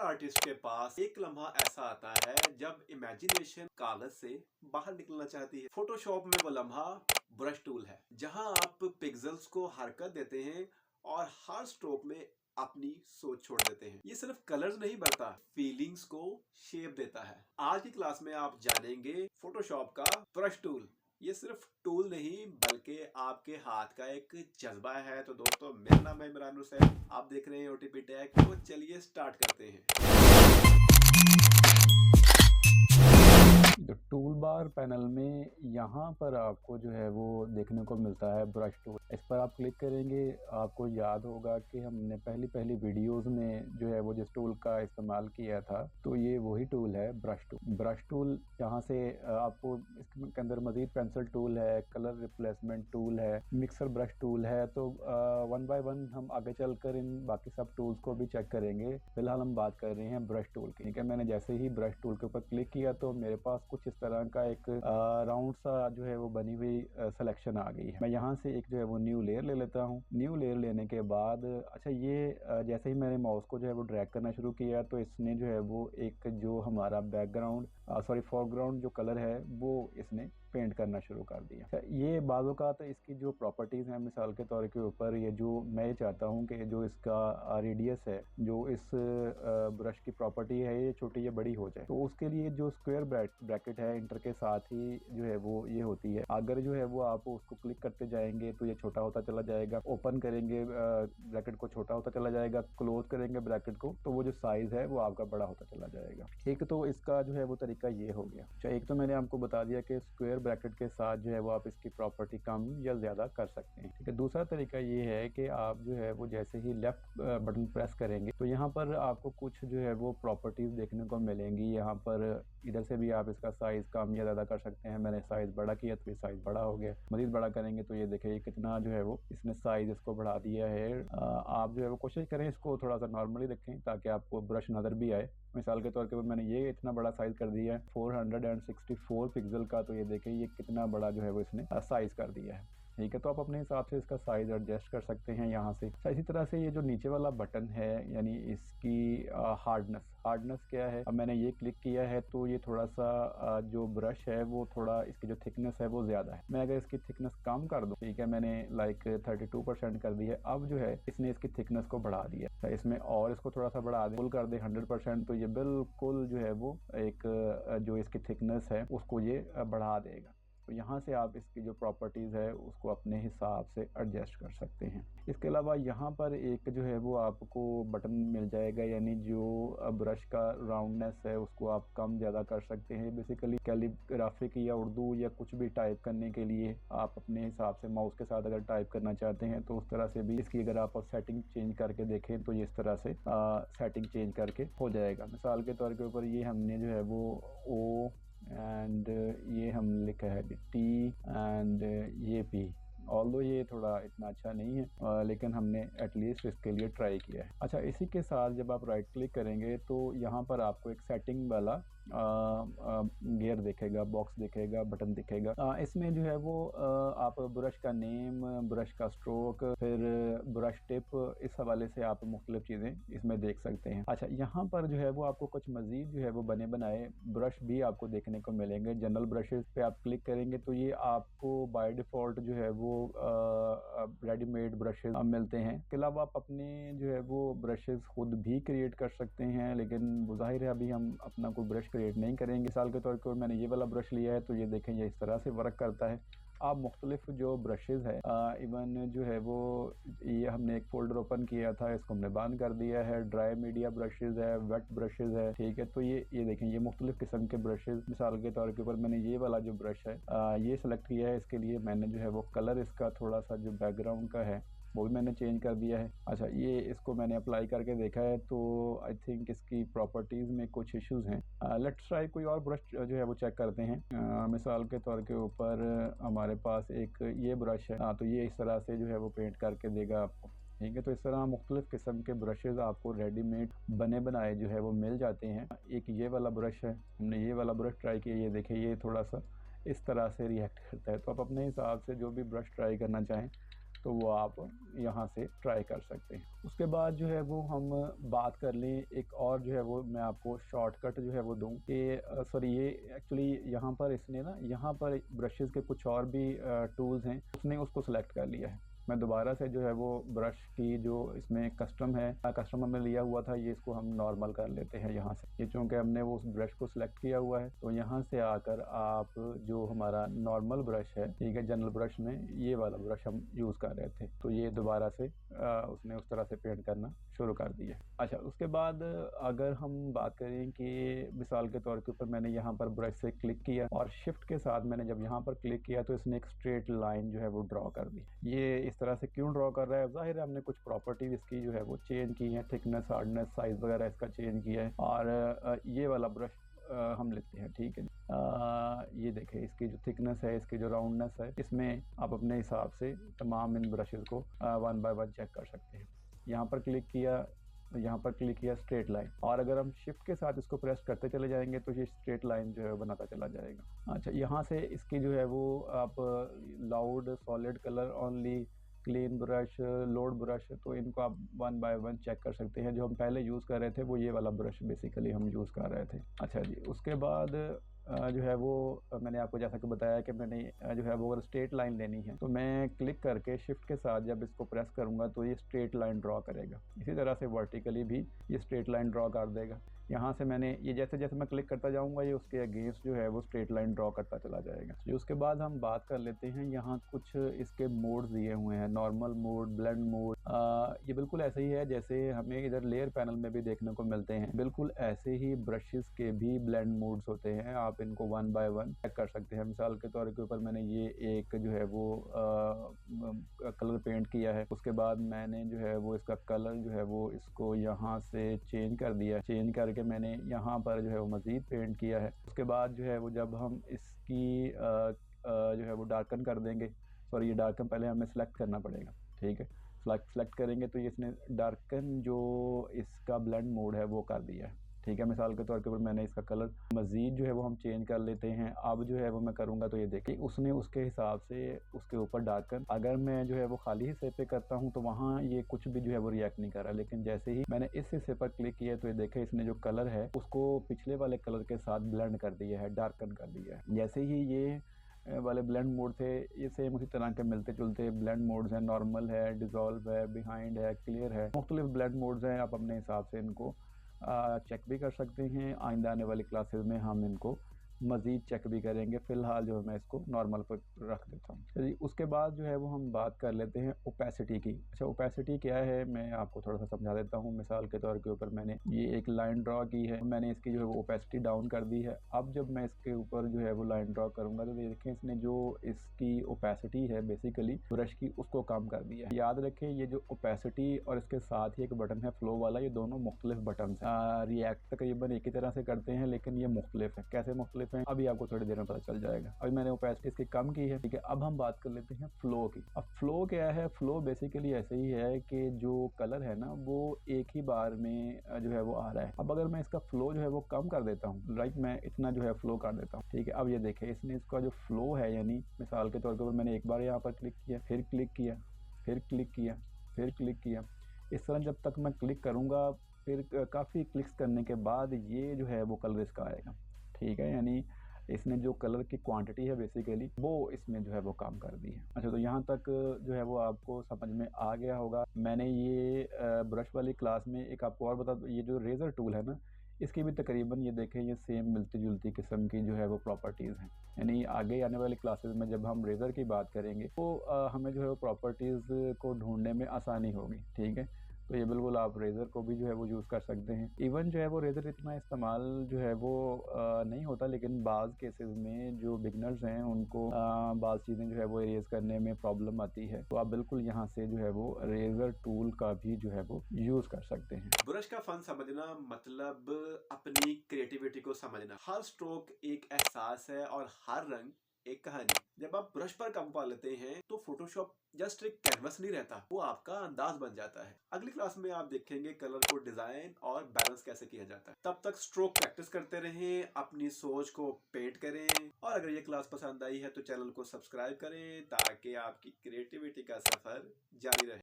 Artist के पास एक लम्हा ऐसा आता है जब इमेजिनेशन कागज से बाहर निकलना चाहती है। फोटोशॉप में वो लम्हा ब्रश टूल है, जहां आप पिक्सेल्स को हरकत देते हैं और हर स्ट्रोक में अपनी सोच छोड़ देते हैं। ये सिर्फ कलर्स नहीं भरता, फीलिंग्स को शेप देता है। आज की क्लास में आप जानेंगे फोटोशॉप का ब्रश टूल। ये सिर्फ टूल नहीं बल्कि आपके हाथ का एक जज्बा है। तो दोस्तों, मेरा नाम है इमरान हुसैन, आप देख रहे हैं ओटीपी टैग। तो चलिए स्टार्ट करते हैं। जो टूल बार पैनल में यहाँ पर आपको जो है वो देखने को मिलता है ब्रश टूल। इस पर आप क्लिक करेंगे। आपको याद होगा कि हमने पहली वीडियोस में जो है वो जिस टूल का इस्तेमाल किया था, तो ये वही टूल है ब्रश टूल। ब्रश टूल यहाँ से आपको इसके अंदर मजीद पेंसिल टूल है, कलर रिप्लेसमेंट टूल है, मिक्सर ब्रश टूल है। तो वन बाय वन हम आगे चलकर इन बाकी सब टूल्स को भी चेक करेंगे। फिलहाल हम बात कर रहे हैं ब्रश टूल की। ठीक है, मैंने जैसे ही ब्रश टूल के ऊपर क्लिक किया तो मेरे पास कुछ इस तरह का एक राउंड सा जो है वो बनी हुई सिलेक्शन आ गई है। मैं यहाँ से एक जो है वो न्यू लेयर ले लेता हूँ। न्यू लेयर लेने के बाद अच्छा ये जैसे ही मैंने माउस को जो है वो ड्रैग करना शुरू किया तो इसने जो है वो एक जो हमारा बैकग्राउंड फोरग्राउंड जो कलर है वो इसने पेंट करना शुरू कर दिया। अच्छा, ये बाज़-औक़ात इसकी जो प्रॉपर्टीज़ हैं, मिसाल के तौर के ऊपर ये जो मैं चाहता हूँ कि जो इसका रेडियस है, जो इस ब्रश की प्रॉपर्टी है, ये छोटी या बड़ी हो जाए, तो उसके लिए जो स्क्वायर ब्रैकेट है इंटर के साथ ही जो है वो ये होती है। अगर जो है वो आप उसको क्लिक करते जाएंगे तो ये छोटा होता चला जाएगा। ओपन करेंगे ब्रैकेट को, छोटा होता चला जाएगा। क्लोज करेंगे ब्रैकेट को तो वो जो साइज है वो आपका बड़ा होता चला जाएगा। एक तो इसका जो है वो तरीका ये हो गया। अच्छा, एक तो मैंने आपको बता दिया कि स्क्वायर ब्रैकेट के साथ जो है वो आप इसकी प्रॉपर्टी कम या ज़्यादा कर सकते हैं। ठीक है, दूसरा तरीका ये है कि आप जो है वो जैसे ही लेफ्ट बटन प्रेस करेंगे तो यहाँ पर आपको कुछ जो है वो प्रॉपर्टीज़ देखने को मिलेंगी। यहाँ पर इधर से भी आप इसका साइज़ कम या ज़्यादा कर सकते हैं। मैंने साइज़ बड़ा किया तो ये साइज़ बड़ा हो गया। मज़ीद बड़ा करेंगे तो ये देखिए कितना जो है वो इसने साइज़ इसको बढ़ा दिया है। आप जो है वो कोशिश करें इसको थोड़ा सा नॉर्मली रखें ताकि आपको ब्रश नज़र भी आए। मिसाल के तौर पर मैंने ये इतना बड़ा साइज़ कर दिया है 464 पिक्सल का, तो ये देखिए ये कितना बड़ा जो है वो इसने साइज़ कर दिया है। ठीक है, तो आप अपने हिसाब से इसका साइज़ एडजस्ट कर सकते हैं यहाँ से। इसी तरह से ये जो नीचे वाला बटन है यानी इसकी हार्डनेस क्या है, अब मैंने ये क्लिक किया है तो ये थोड़ा सा जो ब्रश है वो थोड़ा इसकी जो थिकनेस है वो ज़्यादा है। मैं अगर इसकी थिकनेस कम कर दूँ, ठीक है, मैंने लाइक 32% कर दी है, अब जो है इसने इसकी थिकनेस को बढ़ा दिया। इसमें और इसको थोड़ा सा बढ़ा दे, फुल कर दे 100%, तो ये बिल्कुल जो है वो एक जो इसकी थिकनेस है उसको ये बढ़ा देगा। तो यहाँ से आप इसकी जो प्रॉपर्टीज़ है उसको अपने हिसाब से एडजस्ट कर सकते हैं। इसके अलावा यहाँ पर एक जो है वो आपको बटन मिल जाएगा, यानी जो ब्रश का राउंडनेस है उसको आप कम ज़्यादा कर सकते हैं। बेसिकली कैलीग्राफिक या उर्दू या कुछ भी टाइप करने के लिए आप अपने हिसाब से माउस के साथ अगर टाइप करना चाहते हैं तो उस तरह से भी इसकी अगर आप सेटिंग चेंज करके देखें तो ये इस तरह से सेटिंग चेंज करके हो जाएगा। मिसाल के तौर के ऊपर ये हमने जो है वो ओ एंड ये हम लिखा है टी एंड ये पी, ऑल्दो ये थोड़ा इतना अच्छा नहीं है लेकिन हमने एटलीस्ट इसके लिए ट्राई किया है। अच्छा, इसी के साथ जब आप राइट क्लिक करेंगे तो यहाँ पर आपको एक सेटिंग वाला गियर दिखेगा, बॉक्स दिखेगा, बटन दिखेगा। इसमें जो है वो आप ब्रश का नेम, ब्रश का स्ट्रोक, फिर ब्रश टिप, इस हवाले से आप मुख्तलिफ चीज़ें इसमें देख सकते हैं। अच्छा, यहाँ पर जो है वो आपको कुछ मज़ीद जो है वो बने बनाए ब्रश भी आपको देखने को मिलेंगे। जनरल ब्रशेस पे आप क्लिक करेंगे तो ये आपको बाय डिफ़ॉल्ट जो है वो रेडीमेड ब्रशेस मिलते हैं। इसके अलावा आप अपने जो है वो ब्रशेस खुद भी क्रिएट कर सकते हैं, लेकिन ज़ाहिर है अभी हम अपना कोई ब्रश क्रिएट नहीं करेंगे। मिसाल के तौर पर मैंने ये वाला ब्रश लिया है तो ये देखें ये इस तरह से वर्क करता है। आप मुख्तलिफ जो ब्रशेज़ है इवन जो है वो ये हमने एक फ़ोल्डर ओपन किया था, इसको हमने बंद कर दिया है। ड्राई मीडिया ब्रशेज़ है, वेट ब्रशेज़ है, ठीक है। तो ये देखें ये मुख्तलिफ किस्म के ब्रशेज़। मिसाल के तौर के ऊपर मैंने ये वाला जो ब्रश है ये सेलेक्ट किया है। इसके लिए मैंने जो है वो कलर इसका थोड़ा सा जो बैकग्राउंड का है वो भी मैंने चेंज कर दिया है। अच्छा, ये इसको मैंने अप्लाई करके देखा है तो आई थिंक इसकी प्रॉपर्टीज़ में कुछ इश्यूज़ हैं। लेट्स ट्राई कोई और ब्रश जो है वो चेक करते हैं। मिसाल के तौर के ऊपर हमारे पास एक ये ब्रश है, तो ये इस तरह से जो है वो पेंट करके देगा आपको। ठीक है, तो इस तरह मुख्तलिफ किस्म के ब्रशेज़ आपको रेडीमेड बने बनाए जो है वो मिल जाते हैं। एक ये वाला ब्रश है, हमने ये वाला ब्रश ट्राई किया, ये देखिए ये थोड़ा सा इस तरह से रिएक्ट करता है। तो आप अपने हिसाब से जो भी ब्रश ट्राई करना चाहें तो वो आप यहाँ से ट्राई कर सकते हैं। उसके बाद जो है वो हम बात कर लें एक और जो है वो मैं आपको शॉर्टकट जो है वो दूं कि सॉरी ये एक्चुअली यहाँ पर इसने ना यहाँ पर ब्रशेज़ के कुछ और भी टूल्स हैं, उसने उसको सिलेक्ट कर लिया है। मैं दोबारा से जो है वो ब्रश की जो इसमें कस्टम है, कस्टम हमने लिया हुआ था, ये इसको हम नॉर्मल कर लेते हैं यहाँ से। ये चूँकि हमने वो उस ब्रश को सिलेक्ट किया हुआ है, तो यहाँ से आकर आप जो हमारा नॉर्मल ब्रश है, ठीक है, जनरल ब्रश में ये वाला ब्रश हम यूज़ कर रहे थे, तो ये दोबारा से उसने उस तरह से पेंट करना शुरू कर दिया। अच्छा, उसके बाद अगर हम बात करें कि मिसाल के तौर के ऊपर मैंने यहाँ पर ब्रश से क्लिक किया और शिफ्ट के साथ मैंने जब यहाँ पर क्लिक किया तो इसने एक स्ट्रेट लाइन जो है वो ड्रॉ कर दी। ये इस तरह से क्यों ड्रॉ कर रहा है? ज़ाहिर है हमने कुछ प्रॉपर्टीज इसकी जो है वो चेंज की है, थिकनेस, हार्डनेस, साइज़ वगैरह इसका चेंज किया है। और ये वाला ब्रश हम लेते हैं, ठीक है। ये देखें इसकी जो थिकनेस है, इसकी जो राउंडनेस है, इसमें आप अपने हिसाब से तमाम इन ब्रशेज़ को 1 बाय 1 चेक कर सकते हैं। यहाँ पर क्लिक किया, यहाँ पर क्लिक किया, स्ट्रेट लाइन, और अगर हम शिफ्ट के साथ इसको प्रेस करते चले जाएंगे तो ये स्ट्रेट लाइन जो है बनाता चला जाएगा। अच्छा, यहाँ से इसकी जो है वो आप loud, solid colour only, clean brush, load brush, तो इनको आप 1 बाय 1 चेक कर सकते हैं। जो हम पहले यूज़ कर रहे थे वो ये वाला ब्रश बेसिकली हम यूज़ कर रहे थे। अच्छा जी, उसके बाद जो है वो मैंने आपको जैसा कि बताया कि मैंने जो है वो अगर स्ट्रेट लाइन लेनी है तो मैं क्लिक करके शिफ्ट के साथ जब इसको प्रेस करूँगा तो ये स्ट्रेट लाइन ड्रॉ करेगा। इसी तरह से वर्टिकली भी ये स्ट्रेट लाइन ड्रॉ कर देगा। यहाँ से मैंने ये जैसे जैसे मैं क्लिक करता जाऊँगा ये उसके अगेंस्ट जो है वो स्ट्रेट लाइन ड्रॉ करता चला जाएगा। जो उसके बाद हम बात कर लेते हैं, यहाँ कुछ इसके मोड्स दिए हुए हैं, नॉर्मल मोड, ब्लेंड मोड। ये बिल्कुल ऐसे ही है जैसे हमें इधर लेयर पैनल में भी देखने को मिलते हैं। बिल्कुल ऐसे ही ब्रशेस के भी ब्लेंड मोड्स होते हैं, आप इनको 1 बाय 1 चेक कर सकते हैं। मिसाल के तौर के ऊपर मैंने ये एक जो है वो कलर पेंट किया है, उसके बाद मैंने जो है वो इसका कलर जो है वो इसको यहाँ से चेंज कर दिया, चेंज करके मैंने यहाँ पर जो है वो मज़ीद पेंट किया है। उसके बाद जो है वो जब हम इसकी जो है वो डार्कन कर देंगे, सॉरी ये डार्कन पहले हमें सेलेक्ट करना पड़ेगा, ठीक है। सेलेक्ट करेंगे तो ये इसने डार्कन जो इसका ब्लेंड मोड है वो कर दिया है, ठीक है। मिसाल के तौर के ऊपर मैंने इसका कलर मज़ीद जो है वो हम चेंज कर लेते हैं। अब जो है वो मैं करूँगा तो ये देखिए उसने उसके हिसाब से उसके ऊपर डार्कन, अगर मैं जो है वो खाली हिस्से पे करता हूँ तो वहाँ ये कुछ भी जो है वो रिएक्ट नहीं कर रहा, लेकिन जैसे ही मैंने इस हिस्से पर क्लिक किया तो ये देखे इसने जो कलर है उसको पिछले वाले कलर के साथ ब्लेंड कर दिया है, डार्कन कर दिया है। जैसे ही ये वाले ब्लेंड मोड थे, ये सेम उसी तरह के मिलते जुलते ब्लेंड मोड्स हैं। नॉर्मल है, डिज़ोल्व है, बिहाइंड है, क्लियर है, मुख्तलिफ ब्लेंड मोड्स हैं। आप अपने हिसाब से इनको चेक भी कर सकते हैं। आइंदा आने वाली क्लासेस में हम इनको मज़ीद चेक भी करेंगे। फ़िलहाल जो है मैं इसको नॉर्मल पर रख देता हूँ। चलिए उसके बाद जो है वो हम बात कर लेते हैं ओपेसिटी की। अच्छा, ओपेसिटी क्या है मैं आपको थोड़ा सा समझा देता हूँ। मिसाल के तौर के ऊपर मैंने ये एक लाइन ड्रॉ की है, मैंने इसकी जो है वो ओपेसिटी डाउन कर दी है। अब जब मैं इसके ऊपर जो है वो लाइन ड्रॉ करूँगा तो देखें इसने जो इसकी ओपेसिटी है बेसिकली ब्रश की, उसको कम कर दिया है। याद रखें ये जो ओपेसिटी और इसके साथ ही एक बटन है फ्लो वाला, ये दोनों मुख्तलिफ बटन हैं। रिएक्ट तकरीबन एक ही तरह से करते हैं लेकिन ये मुख्तलिफ है। कैसे मुख्तलिफ हैं अभी आपको थोड़ी देर में पता चल जाएगा। अभी मैंने ओपेसिटी इसकी कम की है, ठीक है। अब हम बात कर लेते हैं फ्लो की। अब फ्लो क्या है? फ्लो बेसिकली ऐसे ही है कि जो कलर है ना वो एक ही बार में जो है वो आ रहा है। अब अगर मैं इसका फ्लो जो है वो कम कर देता हूँ, राइट, मैं इतना जो है फ्लो कर देता हूँ, ठीक है। अब ये देखें इसने इसका जो फ्लो है, यानी मिसाल के तौर पर मैंने एक बार यहाँ पर क्लिक किया, फिर क्लिक किया, फिर क्लिक किया, फिर क्लिक किया, इस तरह जब तक मैं क्लिक करूँगा फिर काफ़ी क्लिक्स करने के बाद ये जो है वो कलर इसका आएगा, ठीक है। यानी इसने जो कलर की क्वांटिटी है बेसिकली वो इसमें जो है वो काम कर दी है। अच्छा, तो यहाँ तक जो है वो आपको समझ में आ गया होगा। मैंने ये ब्रश वाली क्लास में एक आपको और बता दूँ, ये जो रेज़र टूल है ना, इसकी भी तकरीबन ये देखें ये सेम मिलती जुलती किस्म की जो है वो प्रॉपर्टीज़ हैं। यानी आगे आने वाली क्लासेस में जब हम रेज़र की बात करेंगे तो हमें जो है वो प्रॉपर्टीज़ को ढूंढने में आसानी होगी, ठीक है। तो ये बिल्कुल आप रेज़र को भी जो है वो यूज़ कर सकते हैं। इवन जो है वो रेज़र इतना इस्तेमाल जो है वो नहीं होता, लेकिन बाज़ केसेस में जो बिगनर्स हैं उनको बाज़ चीज़ें जो है वो इरेज़ करने में प्रॉब्लम आती है, तो आप बिल्कुल यहाँ से जो है वो रेज़र टूल का भी जो है वो यूज़ कर सकते हैं। ब्रश का फन समझना मतलब अपनी क्रिएटिविटी को समझना। हर स्ट्रोक एक एहसास है और हर रंग एक कहानी। जब आप ब्रश पर काबू पा लेते हैं तो फोटोशॉप जस्ट एक कैनवस नहीं रहता, वो आपका अंदाज बन जाता है। अगली क्लास में आप देखेंगे कलर को डिजाइन और बैलेंस कैसे किया जाता है। तब तक स्ट्रोक प्रैक्टिस करते रहें, अपनी सोच को पेंट करें, और अगर ये क्लास पसंद आई है तो चैनल को सब्सक्राइब करें ताकि आपकी क्रिएटिविटी का सफर जारी रहे।